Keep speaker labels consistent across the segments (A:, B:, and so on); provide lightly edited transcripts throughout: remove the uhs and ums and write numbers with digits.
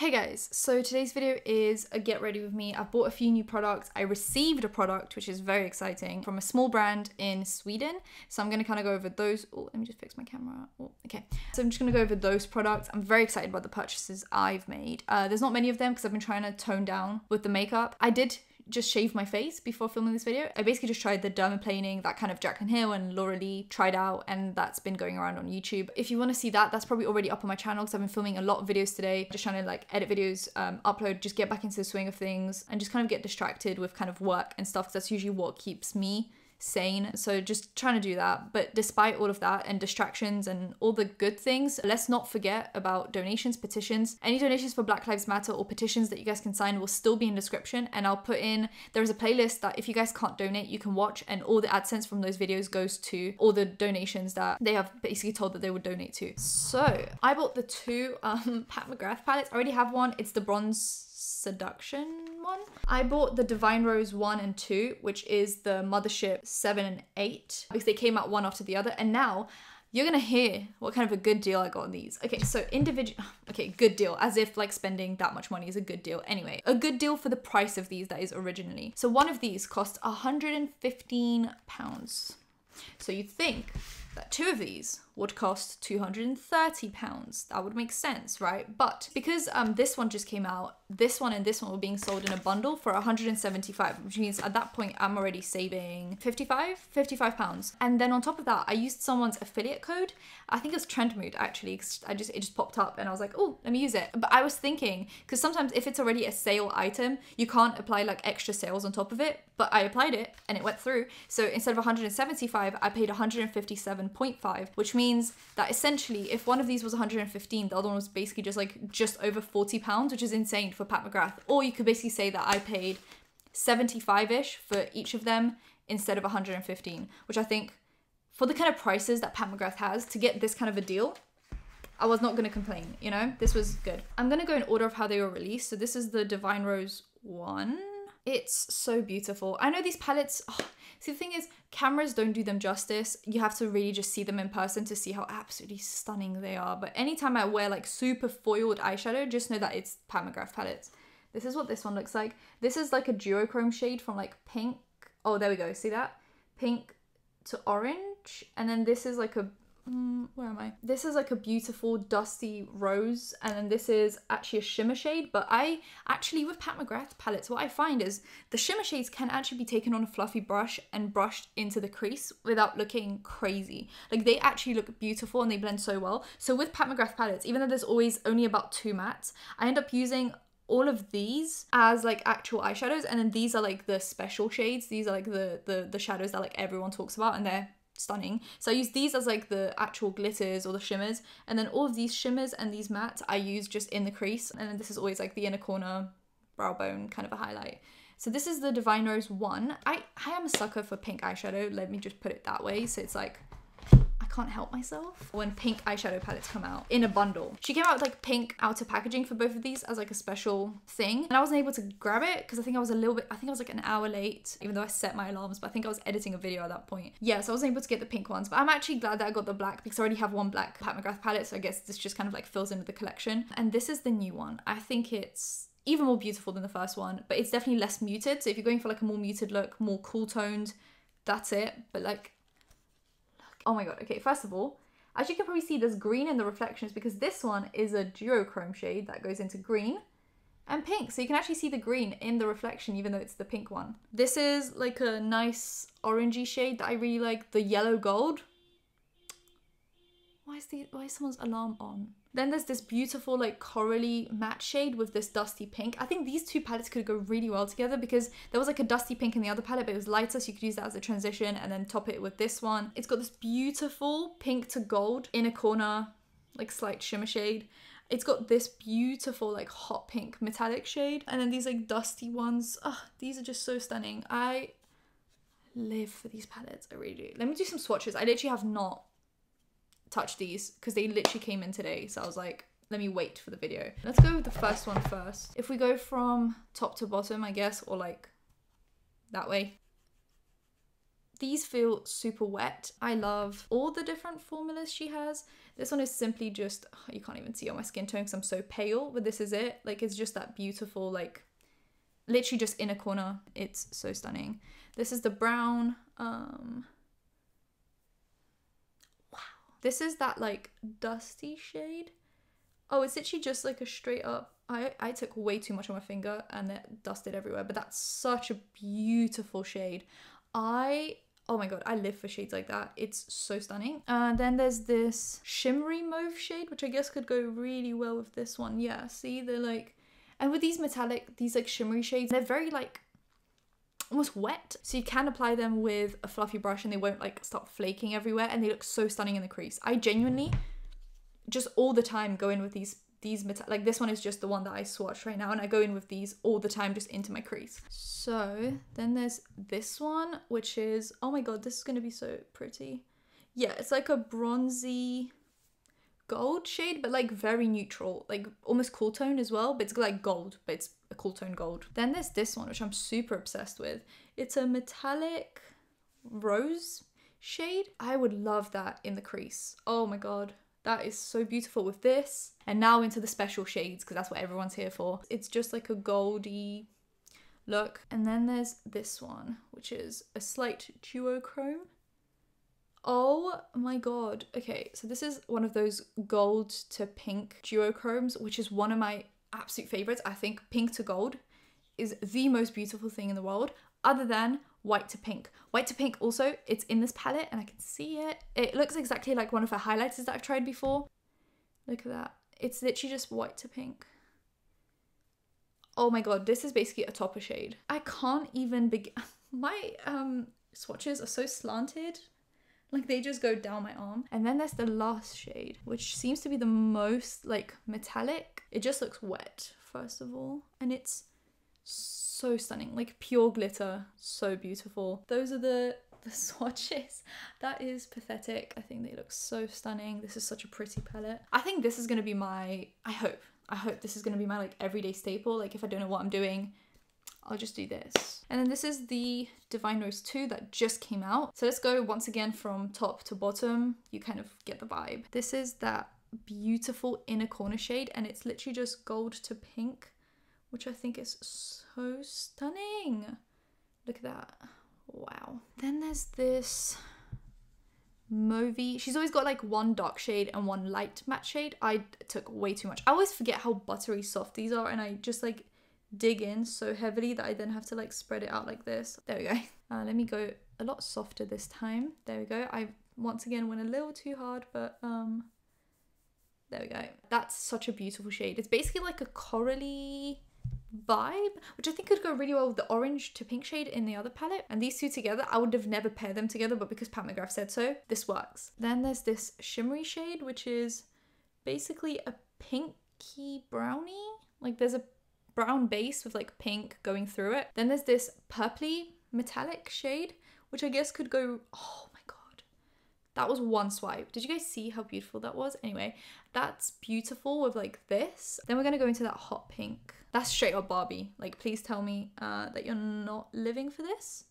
A: Hey guys, so today's video is a get ready with me. I've bought a few new products. I received a product, which is very exciting, from a small brand in Sweden. So I'm going to kind of go over those. Oh, let me just fix my camera. Oh, okay. So I'm just going to go over those products. I'm very excited about the purchases I've made. There's not many of them because I've been trying to tone down with the makeup. I did just shave my face before filming this video. I basically just tried the dermaplaning, that kind of Jaclyn Hill and Laura Lee tried out, and that's been going around on YouTube. If you want to see that, that's probably already up on my channel because I've been filming a lot of videos today, just trying to like edit videos, upload, just get back into the swing of things and just kind of get distracted with kind of work and stuff because that's usually what keeps me sane. So just trying to do that. But despite all of that and distractions and all the good things, let's not forget about donations, petitions. Any donations for Black Lives Matter or petitions that you guys can sign will still be in the description, and I'll put in, there's a playlist that if you guys can't donate you can watch, and all the AdSense from those videos goes to all the donations that they have basically told that they would donate to. So I bought the two Pat McGrath palettes. I already have one. It's the Bronze Seduction one. I bought the Divine Rose 1 and 2, which is the Mothership 7 and 8, because they came out one after the other, and now you're gonna hear what kind of a good deal I got on these. Okay, so good deal, as if like spending that much money is a good deal. Anyway, a good deal for the price of these that is originally. So one of these cost £115. So you'd think that two of these would cost £230. That would make sense, right? But because this one just came out, this one and this one were being sold in a bundle for £175, which means at that point I'm already saving £55. And then on top of that, I used someone's affiliate code. I think it was Trendmood actually. It just popped up and I was like, oh, let me use it. But I was thinking, because sometimes if it's already a sale item, you can't apply like extra sales on top of it. But I applied it and it went through. So instead of 175, I paid 157.5, which means that essentially if one of these was 115, the other one was basically just over £40, which is insane for Pat McGrath. Or you could basically say that I paid 75-ish for each of them instead of 115, which I think for the kind of prices that Pat McGrath has, to get this kind of a deal, I was not going to complain, you know? This was good. I'm going to go in order of how they were released. So this is the Divine Rose 1. It's so beautiful. I know these palettes, see, the thing is, cameras don't do them justice. You have to really just see them in person to see how absolutely stunning they are. But anytime I wear like super foiled eyeshadow, just know that it's Pat McGrath palettes. This is what this one looks like. This is like a duochrome shade from like pink. Oh, there we go. See that? Pink to orange. And then this is like a, where am I? This is like a beautiful dusty rose, and then this is actually a shimmer shade. But I actually, with Pat McGrath palettes, what I find is the shimmer shades can actually be taken on a fluffy brush and brushed into the crease without looking crazy. Like they actually look beautiful and they blend so well. So with Pat McGrath palettes, even though there's always only about 2 mattes, I end up using all of these as like actual eyeshadows, and then these are like the special shades. These are like the shadows that like everyone talks about, and they're stunning. So I use these as like the actual glitters or the shimmers, and then all of these shimmers and these mattes I use just in the crease, and then this is always like the inner corner brow bone kind of a highlight. So this is the Divine Rose 1. I am a sucker for pink eyeshadow, let me just put it that way. So it's like, I can't help myself when pink eyeshadow palettes come out in a bundle. She came out with like pink outer packaging for both of these as like a special thing, and I wasn't able to grab it because I think I was like an hour late, even though I set my alarms, but I think I was editing a video at that point. Yeah, so I wasn't able to get the pink ones, but I'm actually glad that I got the black because I already have one black Pat McGrath palette, so I guess this just kind of like fills into the collection. And this is the new one. I think it's even more beautiful than the first one, but it's definitely less muted. So if you're going for like a more muted look, more cool toned, that's it. But like, oh my god, okay, first of all, as you can probably see, there's green in the reflections because this one is a duochrome shade that goes into green and pink. So you can actually see the green in the reflection even though it's the pink one. This is like a nice orangey shade that I really like, the yellow gold. Why is someone's alarm on? Then there's this beautiful like corally matte shade with this dusty pink. I think these two palettes could go really well together because there was like a dusty pink in the other palette, but it was lighter, so you could use that as a transition and then top it with this one. It's got this beautiful pink to gold inner corner, like slight shimmer shade. It's got this beautiful like hot pink metallic shade, and then these like dusty ones. Oh, these are just so stunning. I live for these palettes, I really do. Let me do some swatches. I literally have not touch these because they literally came in today, so I was like, let me wait for the video. Let's go with the first one first. If we go from top to bottom, I guess, or like that way, These feel super wet. I love all the different formulas she has. This one is simply just, you can't even see on my skin tone because I'm so pale, but this is it. Like, it's just that beautiful, like, literally just inner corner. It's so stunning. This is the brown. Wow. This is that, like, dusty shade. Oh, it's literally just, like, a straight up. I took way too much on my finger and it dusted everywhere, but that's such a beautiful shade. Oh my god, I live for shades like that. It's so stunning. Then there's this shimmery mauve shade, which I guess could go really well with this one. Yeah, see, they're like, and with these metallic, these like shimmery shades, they're very like almost wet. So you can apply them with a fluffy brush and they won't like start flaking everywhere, and they look so stunning in the crease. I genuinely just all the time go in with these like this one is just the one that I swatched right now, and I go in with these all the time just into my crease. So then there's this one, which is, oh my god, this is gonna be so pretty. Yeah, it's like a bronzy gold shade, but like very neutral, like almost cool tone as well, but it's like gold, but it's a cool tone gold. Then there's this one, which I'm super obsessed with. It's a metallic rose shade. I would love that in the crease. Oh my god. That is so beautiful with this. And now into the special shades, because that's what everyone's here for. It's just like a goldy look. And then there's this one, which is a slight duochrome. Oh my god. Okay, so this is one of those gold to pink duochromes, which is one of my absolute favorites. I think pink to gold is the most beautiful thing in the world, other than white to pink. White to pink also, it's in this palette and I can see it. It looks exactly like one of her highlighters that I've tried before. Look at that. It's literally just white to pink. Oh my god, this is basically a topper shade. I can't even begin. My swatches are so slanted. Like they just go down my arm. And then there's the last shade, which seems to be the most like metallic. It just looks wet, first of all. And it's so stunning, like pure glitter, so beautiful. Those are the swatches. That is pathetic. I think they look so stunning. This is such a pretty palette. I think this is gonna be my, I hope this is gonna be my like everyday staple. Like if I don't know what I'm doing, I'll just do this. And then this is the Divine Rose II that just came out. So let's go once again from top to bottom. You kind of get the vibe. This is that beautiful inner corner shade, and it's literally just gold to pink, which I think is so stunning. Look at that. Wow. Then there's this mauvey. She's always got like one dark shade and one light matte shade. I took way too much. I always forget how buttery soft these are, and I just like dig in so heavily that I then have to like spread it out like this. There we go. Let me go a lot softer this time. There we go. I once again went a little too hard, but there we go. That's such a beautiful shade. It's basically like a corally vibe, which I think could go really well with the orange to pink shade in the other palette. And these two together, I would have never paired them together, but because Pat McGrath said so, this works. Then there's this shimmery shade, which is basically a pinky brownie. Like there's a brown base with like pink going through it. Then there's this purpley metallic shade, which I guess could go, oh my god, that was one swipe. Did you guys see how beautiful that was? Anyway, that's beautiful with like this. Then we're gonna go into that hot pink. That's straight up Barbie. Like, please tell me that you're not living for this.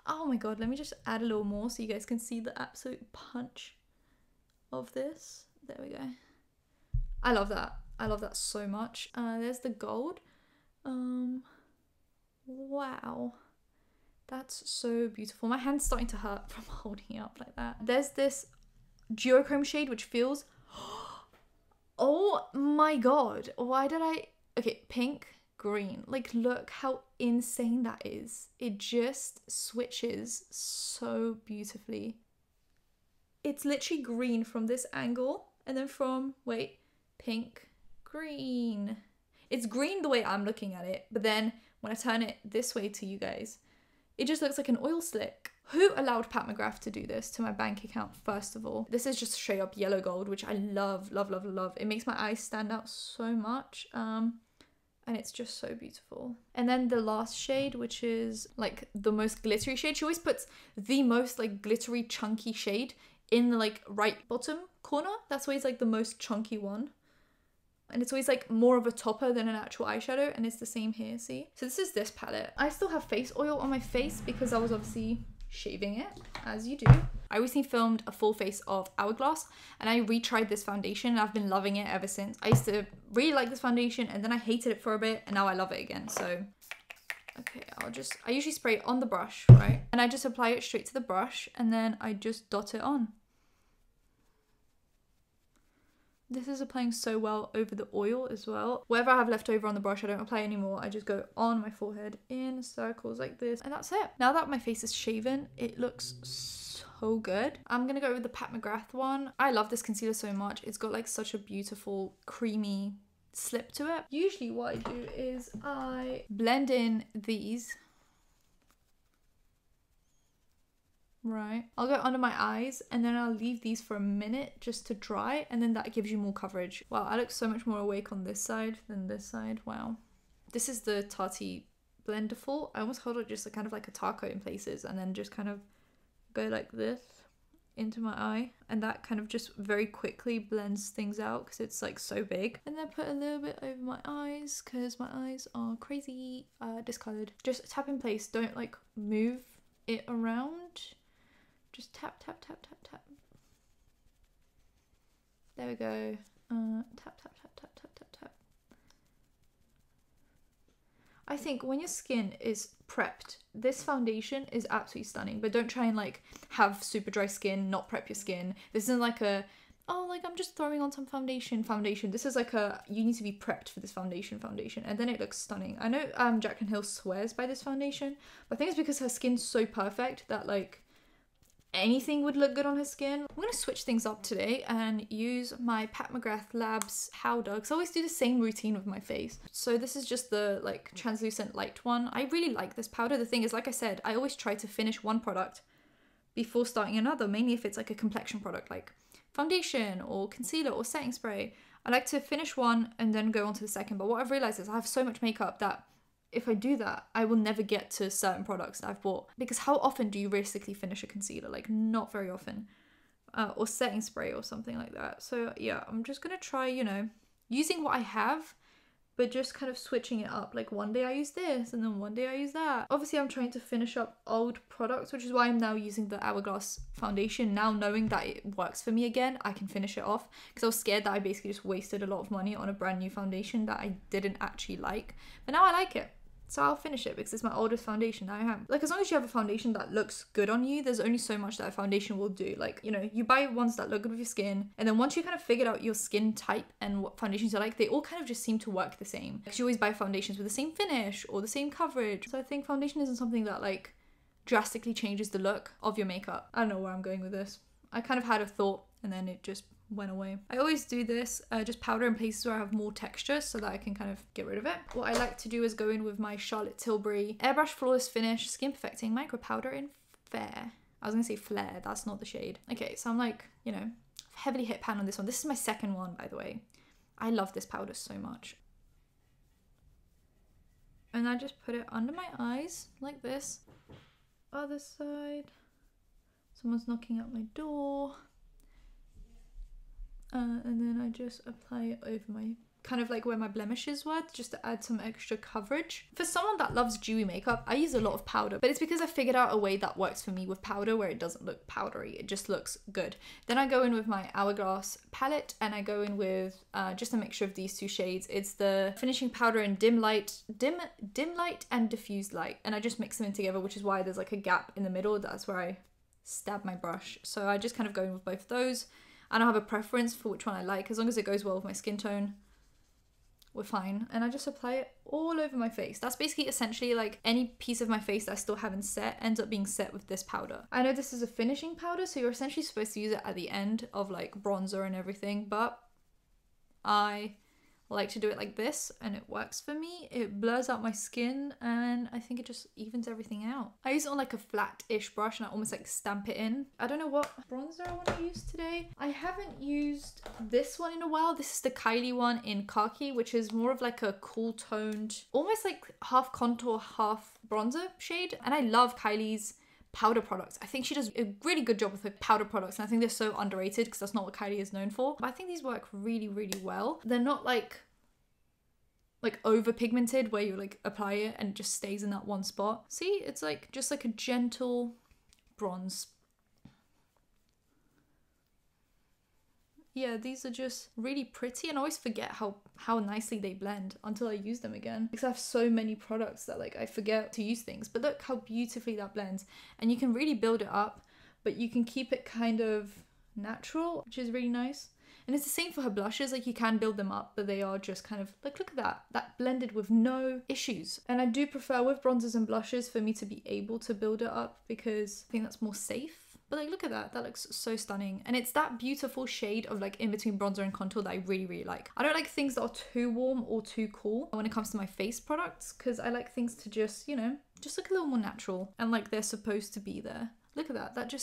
A: Oh my god, let me just add a little more so you guys can see the absolute punch of this. There we go. I love that. I love that so much. There's the gold. Wow. That's so beautiful. My hand's starting to hurt from holding it up like that. There's this duochrome shade, which feels... Oh my god. Why did I... Okay, pink, green. Like, look how insane that is. It just switches so beautifully. It's literally green from this angle. And then from... Wait. Pink, green. It's green the way I'm looking at it. But then when I turn it this way to you guys, it just looks like an oil slick. Who allowed Pat McGrath to do this to my bank account, first of all? This is just straight up yellow gold, which I love, love, love, love. It makes my eyes stand out so much. And it's just so beautiful. And then the last shade, which is like the most glittery shade. She always puts the most like glittery, chunky shade in the like right bottom corner. That's why it's like the most chunky one. and it's always like more of a topper than an actual eyeshadow, and it's the same here, see? So this is this palette. I still have face oil on my face because I was obviously shaving it, as you do. I recently filmed a full face of Hourglass, and I retried this foundation, and I've been loving it ever since. I used to really like this foundation, and then I hated it for a bit, and now I love it again. So okay, I usually spray it on the brush, right? And I just apply it straight to the brush, and then I just dot it on. This is applying so well over the oil as well. Whatever I have left over on the brush, I don't apply anymore. I just go on my forehead in circles like this, and that's it. Now that my face is shaven, it looks so good. I'm gonna go with the Pat McGrath one. I love this concealer so much. It's got like such a beautiful creamy slip to it. Usually what I do is I blend in these. Right, I'll go under my eyes, and then I'll leave these for a minute just to dry, and then that gives you more coverage. Wow, I look so much more awake on this side than this side. Wow. This is the Tati Blenderful. I almost hold it just kind of like a taco in places, and then just kind of go like this into my eye, and that kind of just very quickly blends things out because it's like so big. And then put a little bit over my eyes because my eyes are crazy discolored. Just tap in place, don't like move it around. Just tap, tap, tap, tap, tap. There we go. Tap, tap, tap, tap, tap, tap, tap. I think when your skin is prepped, this foundation is absolutely stunning, but don't try and like have super dry skin, not prep your skin. This isn't like a, oh, like I'm just throwing on some foundation. This is like a, you need to be prepped for this foundation, and then it looks stunning. I know Jaclyn Hill swears by this foundation, but I think it's because her skin's so perfect that like anything would look good on her skin. I'm gonna switch things up today and use my Pat McGrath Labs powder, because I always do the same routine with my face. So this is just the like translucent light one. I really like this powder. The thing is, like I said, I always try to finish one product before starting another, mainly if it's like a complexion product like foundation or concealer or setting spray. I like to finish one and then go on to the second, but what I've realized is I have so much makeup that if I do that, I will never get to certain products that I've bought. Because how often do you realistically finish a concealer? Like, not very often. Or setting spray or something like that. So yeah, I'm just gonna try, you know, using what I have, but just kind of switching it up. Like one day I use this, and then one day I use that. Obviously I'm trying to finish up old products, which is why I'm now using the Hourglass foundation. Now knowing that it works for me again, I can finish it off. Because I was scared that I basically just wasted a lot of money on a brand new foundation that I didn't actually like. But now I like it. So I'll finish it because it's my oldest foundation that I have. Like, as long as you have a foundation that looks good on you, there's only so much that a foundation will do. Like, you know, you buy ones that look good with your skin, and then once you kind of figured out your skin type and what foundations you like, they all kind of just seem to work the same. Because you always buy foundations with the same finish or the same coverage. So I think foundation isn't something that like drastically changes the look of your makeup. I don't know where I'm going with this. I kind of had a thought and then it just went away. I always do this, just powder in places where I have more texture so that I can kind of get rid of it. What I like to do is go in with my Charlotte Tilbury Airbrush Flawless Finish Skin Perfecting Micro Powder in Fair. I was gonna say Flare, that's not the shade. Okay, so I'm like, you know, heavily hit pan on this one. This is my second one, by the way. I love this powder so much. And I just put it under my eyes like this. Other side. Someone's knocking at my door. And then I just apply it over my, kind of like where my blemishes were, just to add some extra coverage. For someone that loves dewy makeup, I use a lot of powder, but it's because I figured out a way that works for me with powder where it doesn't look powdery, it just looks good. Then I go in with my Hourglass palette, and I go in with just a mixture of these two shades. It's the finishing powder in dim light and diffused light, and I just mix them in together, which is why there's like a gap in the middle. That's where I stab my brush. So I just kind of go in with both of those. I don't have a preference for which one I like. As long as it goes well with my skin tone, we're fine. And I just apply it all over my face. That's basically essentially like any piece of my face that I still haven't set ends up being set with this powder. I know this is a finishing powder, so you're essentially supposed to use it at the end of like bronzer and everything, but I like to do it like this, and it works for me. It blurs out my skin, and I think it just evens everything out. I use it on like a flat-ish brush, and I almost like stamp it in. I don't know what bronzer I want to use today. I haven't used this one in a while. This is the Kylie one in Khaki, which is more of like a cool toned, almost like half contour, half bronzer shade. And I love Kylie's powder products. I think she does a really good job with her powder products, and I think they're so underrated because that's not what Kylie is known for. But I think these work really, really well. They're not like over pigmented where you like apply it and it just stays in that one spot. See, it's like just like a gentle bronze. Yeah, these are just really pretty, and I always forget how nicely they blend until I use them again. Because I have so many products that like I forget to use things. But look how beautifully that blends. And you can really build it up, but you can keep it kind of natural, which is really nice. And it's the same for her blushes, like you can build them up, but they are just kind of like, look at that blended with no issues. And I do prefer with bronzers and blushes for me to be able to build it up because I think that's more safe. But like, look at that looks so stunning. And it's that beautiful shade of like in between bronzer and contour that I really, really like. I don't like things that are too warm or too cool when it comes to my face products, because I like things to just, you know, just look a little more natural and like they're supposed to be there. Look at that,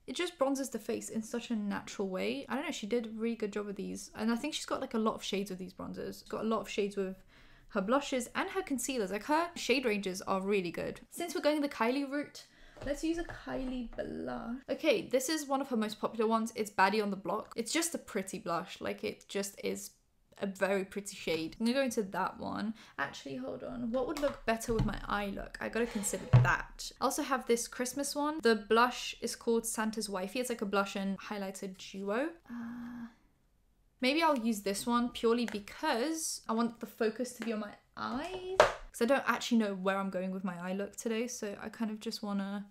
A: it just bronzes the face in such a natural way. I don't know, she did a really good job with these. And I think she's got like a lot of shades with these bronzers. She's got a lot of shades with her blushes and her concealers. Like her shade ranges are really good. Since we're going the Kylie route, let's use a Kylie blush. Okay, this is one of her most popular ones. It's Baddie on the Block. It's just a pretty blush. Like it just is a very pretty shade. I'm gonna go into that one. Actually, hold on. What would look better with my eye look? I gotta consider that. I also have this Christmas one. The blush is called Santa's Wifey. It's like a blush and highlighter duo. Maybe I'll use this one purely because I want the focus to be on my eyes. Because I don't actually know where I'm going with my eye look today. So I kind of just wanna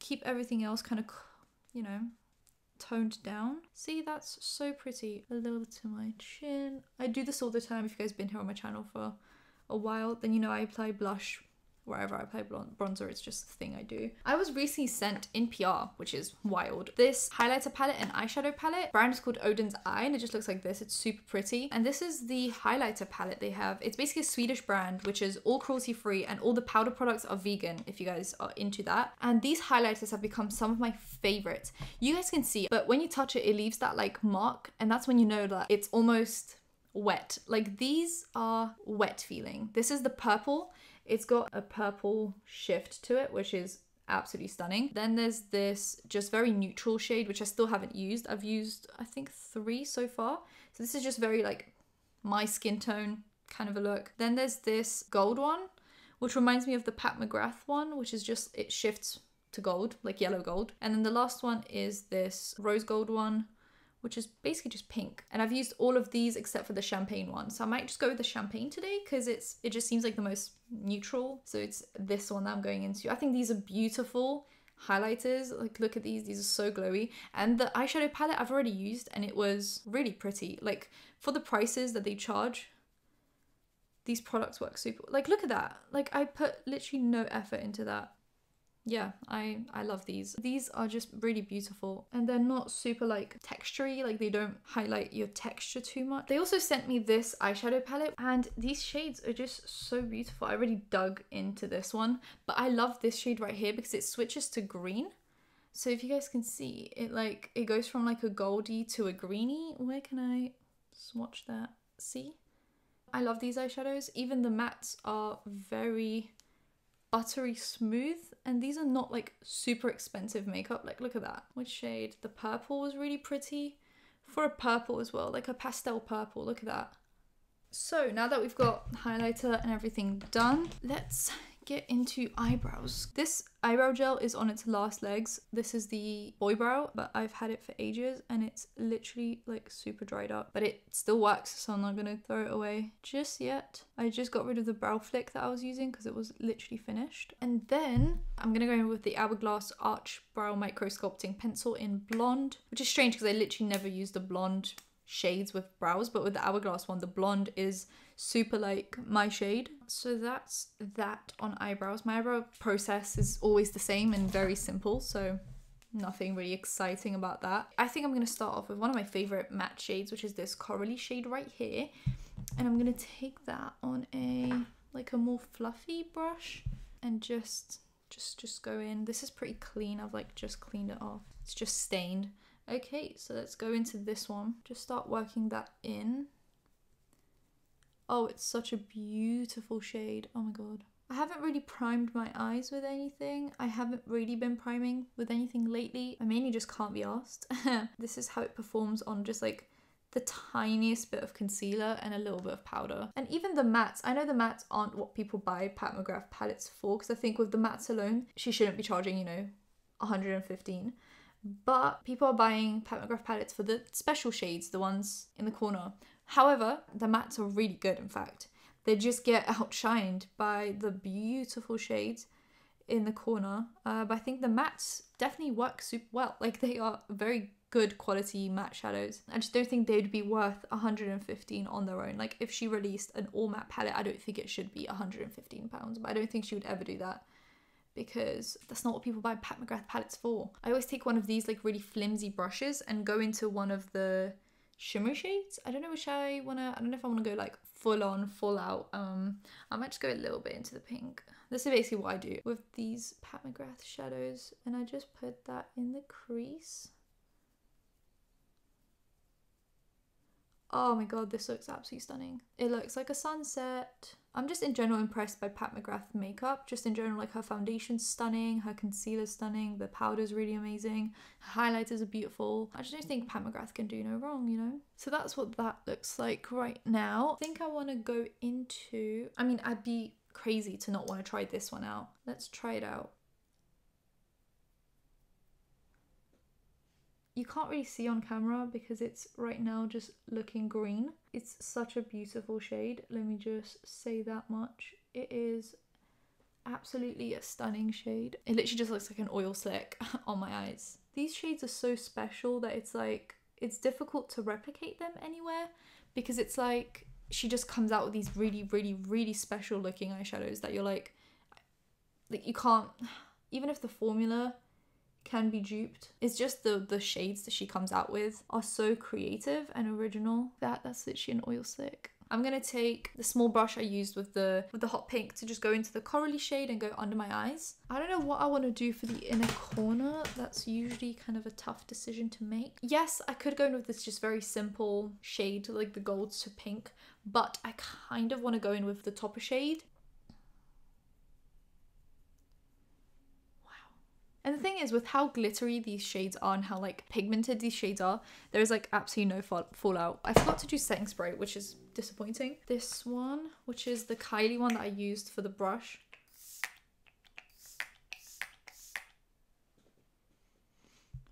A: keep everything else kind of, you know, toned down. See, that's so pretty. A little to my chin. I do this all the time. If you guys have been here on my channel for a while, then you know I apply blush wherever I apply bronzer. It's just a thing I do. I was recently sent in PR, which is wild, this highlighter palette and eyeshadow palette. Brand is called Odin's Eye, and it just looks like this. It's super pretty. And this is the highlighter palette they have. It's basically a Swedish brand, which is all cruelty free, and all the powder products are vegan, if you guys are into that. And these highlighters have become some of my favorites. You guys can see, but when you touch it, it leaves that like mark, and that's when you know that it's almost wet. Like these are wet feeling. This is the purple. It's got a purple shift to it, which is absolutely stunning. Then there's this just very neutral shade, which I still haven't used. I've used, I think, 3 so far. So this is just very like my skin tone kind of a look. Then there's this gold one, which reminds me of the Pat McGrath one, which is just, it shifts to gold, like yellow gold. And then the last one is this rose gold one, which is basically just pink. And I've used all of these except for the champagne one. So I might just go with the champagne today because it just seems like the most neutral. So it's this one that I'm going into. I think these are beautiful highlighters. Like look at these are so glowy. And the eyeshadow palette I've already used and it was really pretty. Like for the prices that they charge, these products work super. Like look at that. Like I put literally no effort into that. Yeah, I love these. These are just really beautiful and they're not super like textury, like they don't highlight your texture too much. They also sent me this eyeshadow palette and these shades are just so beautiful. I really dug into this one, but I love this shade right here because it switches to green. So if you guys can see, it goes from like a goldy to a greeny. Where can I swatch that? See? I love these eyeshadows. Even the mattes are very buttery smooth, and these are not like super expensive makeup. Like look at that. Which shade? The purple was really pretty for a purple as well, like a pastel purple. Look at that. So now that we've got highlighter and everything done, let's get into eyebrows. This eyebrow gel is on its last legs. This is the boy brow, but I've had it for ages and it's literally like super dried up, but it still works, so I'm not gonna throw it away just yet. I just got rid of the brow flick that I was using because it was literally finished. And then I'm gonna go in with the Hourglass Arch Brow Micro Sculpting Pencil in blonde, which is strange because I literally never use the blonde shades with brows, but with the Hourglass one, the blonde is super like my shade. So that's that on eyebrows. My eyebrow process is always the same and very simple, so nothing really exciting about that. I think I'm going to start off with one of my favorite matte shades, which is this corally shade right here, and I'm going to take that on a more fluffy brush and just go in. This is pretty clean. I've like just cleaned it off. It's just stained. Okay, so let's go into this one. Just start working that in. Oh, it's such a beautiful shade. Oh my god. I haven't really primed my eyes with anything. I haven't really been priming with anything lately. I mainly just can't be asked. This is how it performs on just like the tiniest bit of concealer and a little bit of powder. And even the mattes, I know the mattes aren't what people buy Pat McGrath palettes for, because I think with the mattes alone, she shouldn't be charging, you know, 115. But people are buying Pat McGrath palettes for the special shades, the ones in the corner. However, the mattes are really good, in fact. They just get outshined by the beautiful shades in the corner. But I think the mattes definitely work super well. Like, they are very good quality matte shadows. I just don't think they'd be worth 115 on their own. Like, if she released an all matte palette, I don't think it should be £115, but I don't think she would ever do that, because that's not what people buy Pat McGrath palettes for. I always take one of these like really flimsy brushes and go into one of the shimmer shades. I don't know if I wanna go like full on, full out. I might just go a little bit into the pink. This is basically what I do with these Pat McGrath shadows, and I just put that in the crease. Oh my god, this looks absolutely stunning. It looks like a sunset. I'm just in general impressed by Pat McGrath makeup. Just in general, like her foundation's stunning, her concealer's stunning, the powder's really amazing, her highlighters are beautiful. I just don't think Pat McGrath can do no wrong, you know? So that's what that looks like right now. I think I want to go into, I mean, I'd be crazy to not want to try this one out. Let's try it out. You can't really see on camera because it's right now just looking green. It's such a beautiful shade, let me just say that much. It is absolutely a stunning shade. It literally just looks like an oil slick on my eyes. These shades are so special that it's like, it's difficult to replicate them anywhere, because it's like, she just comes out with these really, really, really special looking eyeshadows that you're like you can't, even if the formula can be duped, it's just the shades that she comes out with are so creative and original. That's literally an oil slick. I'm gonna take the small brush I used with the hot pink to just go into the corally shade and go under my eyes. I don't know what I want to do for the inner corner. That's usually kind of a tough decision to make. Yes, I could go in with this just very simple shade, like the gold to pink, but I kind of want to go in with the topper shade. And the thing is, with how glittery these shades are and how like pigmented these shades are, there is like absolutely no fallout. I forgot to do setting spray, which is disappointing. This one, which is the Kylie one that I used for the brush.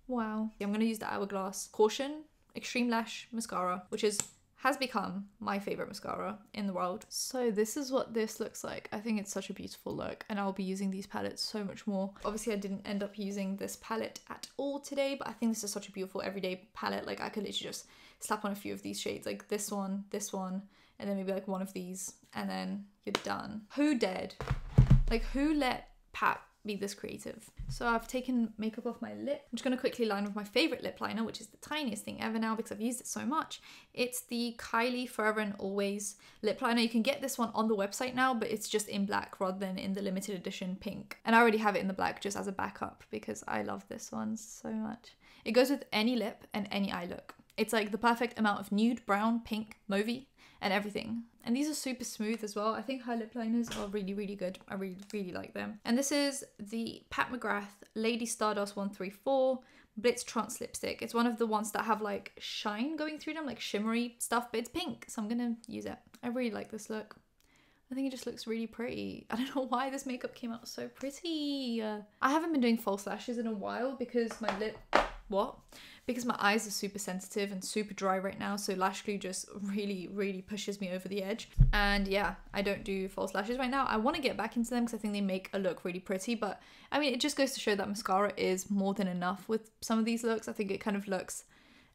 A: Wow. I'm gonna use the Hourglass Caution Extreme Lash Mascara, which has become my favorite mascara in the world. So this is what this looks like. I think it's such a beautiful look, and I'll be using these palettes so much more. Obviously I didn't end up using this palette at all today, but I think this is such a beautiful everyday palette. Like, I could literally just slap on a few of these shades, like this one, and then maybe like one of these, and then you're done. Who dared? Like, who let Pat be this creative? So I've taken makeup off my lip. I'm just going to quickly line with my favorite lip liner, which is the tiniest thing ever now because I've used it so much. It's the Kylie Forever and Always lip liner. You can get this one on the website now, but it's just in black rather than in the limited edition pink. And I already have it in the black just as a backup because I love this one so much. It goes with any lip and any eye look. It's like the perfect amount of nude, brown, pink, mauvey, and everything. And these are super smooth as well. I think her lip liners are really, really good. I really, really like them. And this is the Pat McGrath Lady Stardust 134 Blitz Trance lipstick. It's one of the ones that have like shine going through them, like shimmery stuff, but it's pink, so I'm gonna use it. I really like this look. I think it just looks really pretty. I don't know why this makeup came out so pretty. I haven't been doing false lashes in a while because my lip... What? Because my eyes are super sensitive and super dry right now, so lash glue just really, really pushes me over the edge. And yeah, I don't do false lashes right now. I want to get back into them because I think they make a look really pretty, but I mean, it just goes to show that mascara is more than enough with some of these looks. I think it kind of looks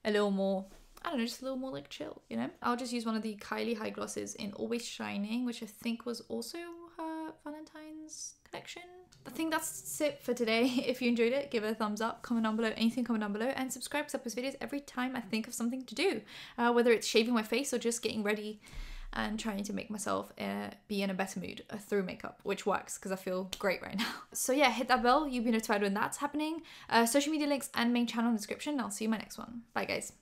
A: a little more, I don't know, just a little more like chill, you know? I'll just use one of the Kylie high glosses in Always Shining, which I think was also her Valentine's collection. I think that's it for today. If you enjoyed it, give it a thumbs up, comment down below, anything, comment down below, and subscribe because I post videos every time I think of something to do, whether it's shaving my face or just getting ready and trying to make myself be in a better mood through makeup, which works because I feel great right now. So yeah, hit that bell, you'll be notified when that's happening. Social media links and main channel in the description. I'll see you in my next one. Bye guys.